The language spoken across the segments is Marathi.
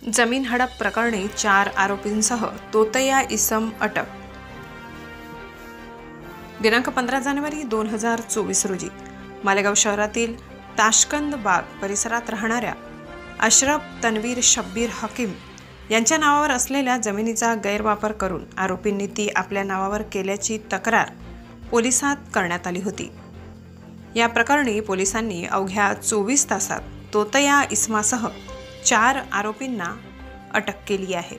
जमीन हडप प्रकरणी 4 आरोपींसह तोतया इसम अटक। दिनांक 15 जानेवारी 2024 रोजी मालेगाव शहरातील ताशकंद बाग परिसरात राहणाऱ्या अशरफ तन्वीर शब्बीर हकीम यांच्या नावावर असलेल्या जमिनीचा गैरवापर करून आरोपींनी ती आपल्या नावावर केल्याची तक्रार पोलिसात करण्यात आली होती। या प्रकरणी पोलिसांनी अवघ्या 24 तासात तोतया इसमासह 4 आरोपींना अटक केली आहे।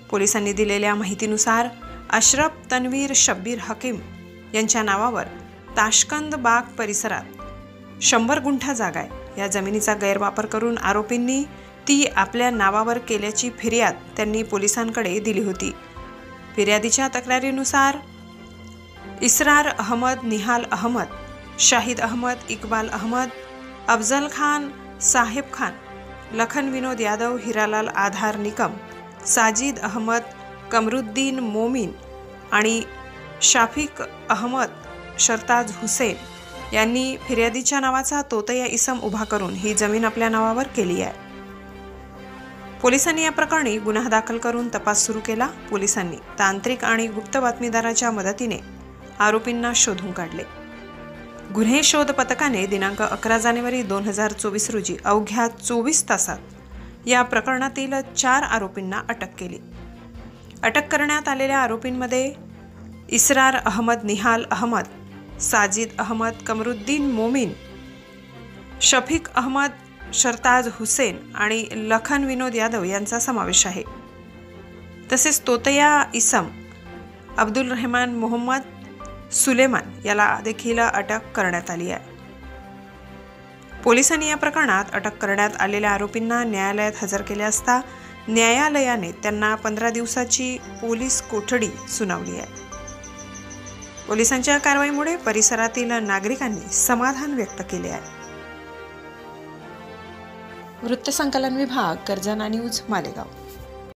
पोलिसांनी दिलेल्या माहितीनुसार अशरफ तन्वीर शब्बीर हकीम यांच्या नावावर ताशकंद बाग परिसरात 100 गुंठा जागा आहे। या जमिनीचा गैरवापर करून आरोपींनी ती आपल्या नावावर केल्याची फिर्याद त्यांनी पोलिसांकडे दिली होती। फिर्यादीच्या तक्रारीनुसार इसरार अहमद, निहाल अहमद, शाहिद अहमद, इकबाल अहमद, अफजल खान, साहेब खान, लखन विनोद यादव, हिरालाल आधार निकम, साजिद अहमद, कमरुद्दीन मोमीन आणि शाफिक अहमद शरताज हुसेन यांनी फिर्यादीच्या नावाचा तोतया इसम उभा करून ही जमीन आपल्या नावावर केली आहे। पोलिसांनी या प्रकरणी गुन्हा दाखल करून तपास सुरू केला। पोलिसांनी तांत्रिक आणि गुप्त बातमीदाराच्या मदतीने आरोपींना शोधून काढले। गुन्हे शोध पथकाने दिनांक 11 जानेवारी 2024 रोजी अवघ्या 24 तासात या प्रकरणातील 4 आरोपींना अटक केली। अटक करण्यात आलेल्या आरोपींमध्ये इसरार अहमद, निहाल अहमद, साजिद अहमद, कमरुद्दीन मोमीन, शफीक अहमद, शरताज हुसेन आणि लखन विनोद यादव यांचा समावेश आहे। तसेच तोतया इसम अब्दुल रहमान मोहम्मद सुलेमान याला देखील अटक करण्यात आली आहे। पोलिसांनी या प्रकरणात अटक करण्यात आलेल्या आरोपींना न्यायालयात हजर केले असता न्यायालयाने त्यांना 15 दिवसाची पोलीस कोठडी सुनावली आहे। पोलिसांच्या कारवाईमुळे परिसरातील नागरिकांनी समाधान व्यक्त केले आहे। वृत्तसंकलन विभाग, गर्जना न्यूज, मालेगाव।